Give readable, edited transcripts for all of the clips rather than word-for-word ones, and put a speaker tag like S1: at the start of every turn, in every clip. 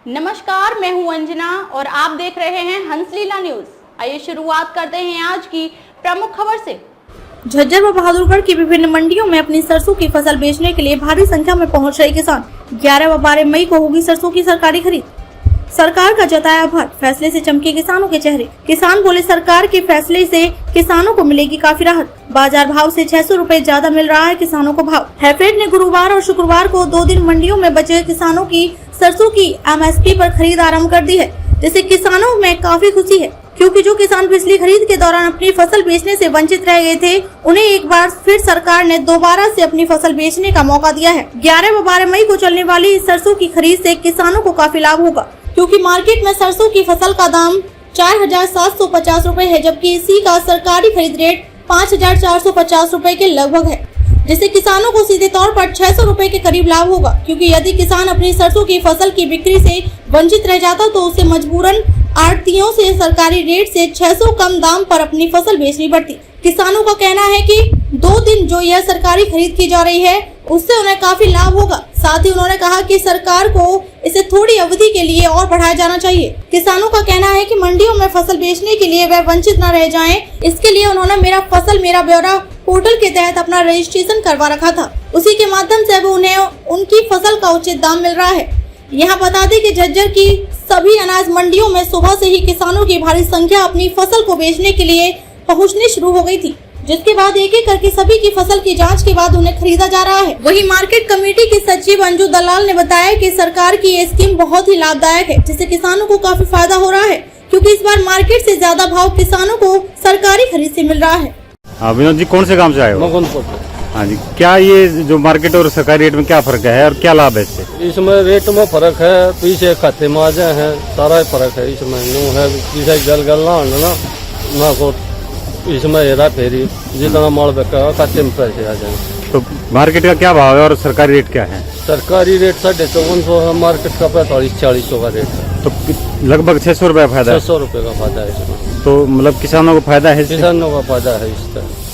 S1: नमस्कार, मैं हूं अंजना और आप देख रहे हैं हंसलीला न्यूज। आइए शुरुआत करते हैं आज की प्रमुख खबर से। झज्जर व बहादुरगढ़ की विभिन्न मंडियों में अपनी सरसों की फसल बेचने के लिए भारी संख्या में पहुंच रहे किसान। 11 व 12 मई को होगी सरसों की सरकारी खरीद। सरकार का जताया आभार, फैसले से चमके किसानों के चेहरे। किसान बोले सरकार के फैसले से किसानों को मिलेगी काफी राहत। बाजार भाव से 600 रुपए ज्यादा मिल रहा है किसानों को भाव। हैफेड ने गुरुवार और शुक्रवार को 2 दिन मंडियों में बचे किसानों की सरसों की एमएसपी पर खरीद आरम्भ कर दी है, जिससे किसानों में काफी खुशी है, क्योंकि जो किसान पिछली खरीद के दौरान अपनी फसल बेचने से वंचित रह गए थे, उन्हें एक बार फिर सरकार ने दोबारा से अपनी फसल बेचने का मौका दिया है। 11 व 12 मई को चलने वाली इस सरसों की खरीद से किसानों को काफी लाभ होगा, क्योंकि मार्केट में सरसों की फसल का दाम 4,750 रुपए है, जबकि इसी का सरकारी खरीद रेट 5,450 रुपए के लगभग है, जिससे किसानों को सीधे तौर पर 600 रुपए के करीब लाभ होगा। क्योंकि यदि किसान अपनी सरसों की फसल की बिक्री से वंचित रह जाता तो उसे मजबूरन आढ़तियों से सरकारी रेट से 600 कम दाम पर अपनी फसल बेचनी पड़ती। किसानों का कहना है कि 2 दिन जो यह सरकारी खरीद की जा रही है, उससे उन्हें काफी लाभ होगा। साथ ही उन्होंने कहा कि सरकार को इसे थोड़ी अवधि के लिए और बढ़ाया जाना चाहिए। किसानों का कहना है कि मंडियों में फसल बेचने के लिए वह वंचित न रह जाएं, इसके लिए उन्होंने मेरा फसल मेरा ब्यौरा पोर्टल के तहत अपना रजिस्ट्रेशन करवा रखा था। उसी के माध्यम से अब उन्हें उनकी फसल का उचित दाम मिल रहा है। यहाँ बता दें कि झज्जर की सभी अनाज मंडियों में सुबह से ही किसानों की भारी संख्या अपनी फसल को बेचने के लिए पहुँचनी शुरू हो गयी थी, जिसके बाद एक एक करके सभी की फसल की जांच के बाद उन्हें खरीदा जा रहा है। वहीं मार्केट कमेटी की सचिव अंजू दलाल ने बताया कि सरकार की ये स्कीम बहुत ही लाभदायक है, जिससे किसानों को काफी फायदा हो रहा है, क्योंकि इस बार मार्केट से ज्यादा भाव किसानों को सरकारी खरीद से मिल रहा है।
S2: विनोद जी, कौन से गांव से आए हो? हाँ जी, क्या ये जो मार्केट और सरकारी रेट में क्या फर्क है और क्या लाभ है इससे?
S3: इसमें रेट में फर्क है, पीछे खाते में आ जाए हैं, सारा फर्क है इसमें। यूँ है पीछे गल ना को इसमें हेरा फेरी, जितना माल बिका खाते में पैसे आ जाए।
S2: तो मार्केट का क्या भाव है और सरकारी रेट क्या है?
S3: सरकारी रेट 5450 है, मार्केट का 45-4600 का रेट है।
S2: तो लगभग 600 रुपये फायदा है।
S3: 600 रुपये का फायदा है इसमें।
S2: तो मतलब किसानों को फायदा है?
S3: किसानों का फायदा है इससे।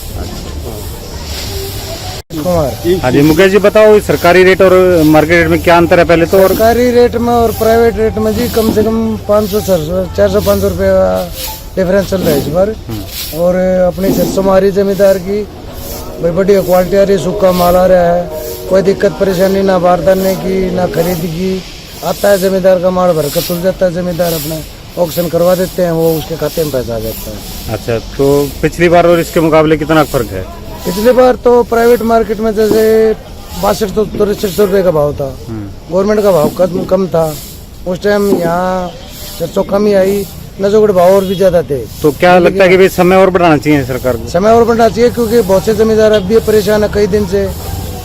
S2: हाँ जी, मुकेश जी बताओ, सरकारी रेट और मार्केट रेट में क्या अंतर है पहले तो?
S4: सरकारी रेट में और प्राइवेट रेट में जी कम से कम 400-500 रुपये का डिफरेंस चल रहा है इस बार। और अपनी सरसों हमारी जमींदार की भाई बढ़िया क्वालिटी आ रही, सूखा माल आ रहा है, कोई दिक्कत परेशानी ना बारदाने की ना खरीद की। आता है जमींदार का माल भर कर तुल जाता है, जमींदार अपना ऑक्शन करवा देते हैं, वो उसके खाते में पैसा आ जाता है।
S2: अच्छा, तो पिछली बार और इसके मुकाबले कितना फर्क है?
S4: पिछली बार तो प्राइवेट मार्केट में जैसे 62-63 रुपये का भाव था, गवर्नमेंट का भाव कम था। उस टाइम यहाँ सरसों कम ही आई, नजोगढ़ भाव और भी ज्यादा थे।
S2: तो क्या लगता है कि भाई समय और बढ़ाना चाहिए सरकार को?
S4: समय और बढ़ाना चाहिए, क्योंकि बहुत से जमींदार अब भी परेशान है कई दिन से।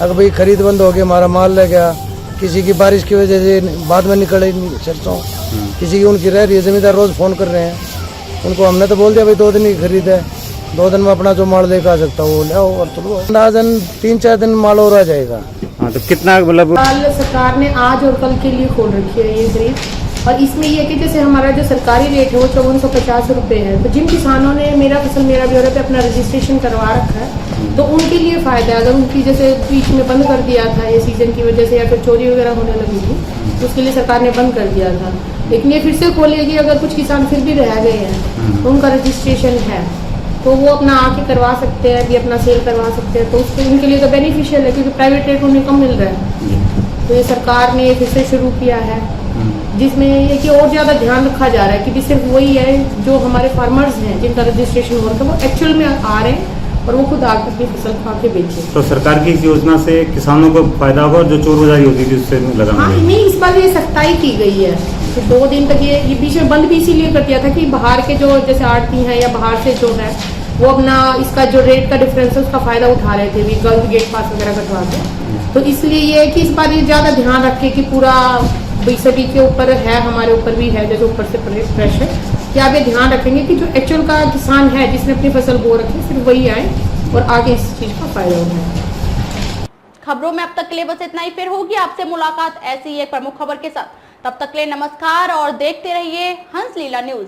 S4: अगर भाई खरीद बंद हो गया, हमारा माल ले गया, किसी की बारिश की वजह से बाद में निकले सरसों, किसी की उनकी रह रही है, जमींदार रोज फोन कर रहे हैं उनको। हमने तो बोल दिया भाई 2 दिन की खरीद है, 2 दिन में अपना जो माल लेकर आ सकता है वो ले आओ, और तुलो अंदाजन 3-4 दिन माल और आ जाएगा।
S2: हाँ, तो कितना मतलब
S5: सरकार ने आज और कल के लिए खोल रखी है ये खरीद, और इसमें ये कि जैसे हमारा जो सरकारी रेट है वो 5450 रुपये है, तो जिन किसानों ने मेरा फसल मेरा ब्यौरा पे अपना रजिस्ट्रेशन करवा रखा है तो उनके लिए फ़ायदा है। अगर उनकी जैसे बीच में बंद कर दिया था ये सीजन की वजह से, या फिर चोरी वगैरह होने लगी थी, तो उसके लिए सरकार ने बंद कर दिया था, लेकिन ये फिर से खोलेगी। अगर कुछ किसान फिर भी रह गए हैं तो उनका रजिस्ट्रेशन है तो वो अपना आके करवा सकते हैं, भी अपना सेल करवा सकते हैं, तो उसके उनके लिए तो बेनिफिशियल है, क्योंकि प्राइवेट रेट उन्हें कम मिल रहा है। तो ये सरकार ने फिर से शुरू किया है, जिसमें ये कि और ज़्यादा ध्यान रखा जा रहा है कि सिर्फ वही है जो हमारे फार्मर्स हैं जिनका रजिस्ट्रेशन हो रहा है वो एक्चुअल में आ रहे हैं और वो खुद आकर अपनी फसल खा के बेचें।
S2: तो सरकार की इस योजना से किसानों को फायदा होगा, जो चोर बाजारी होती थी उससे लगाना?
S5: हाँ, नहीं, इस बार ये सख्ताई की गई है कि 2 दिन तक ये बीच में बंद भी इसीलिए कर दिया था कि बाहर के जो जैसे आड़ती हैं या बाहर से जो है वो अपना इसका जो रेट का डिफरेंस है उसका फायदा उठा रहे थे, भी गलत गेट पास वगैरह कटवा के। तो इसलिए ये कि इस बार ये ज़्यादा ध्यान रखे कि पूरा सभी के ऊपर है, हमारे ऊपर भी है, जैसे ऊपर से प्रेशर, कि आप ये ध्यान रखेंगे कि जो एक्चुअल का किसान है जिसने अपनी फसल बो रखी सिर्फ वही आए और आगे इस चीज़ का फायदा उठाए।
S1: खबरों में अब तक के लिए बस इतना ही। फिर होगी आपसे मुलाकात ऐसी एक प्रमुख खबर के साथ। तब तक के लिए नमस्कार और देखते रहिए हंसलीला न्यूज।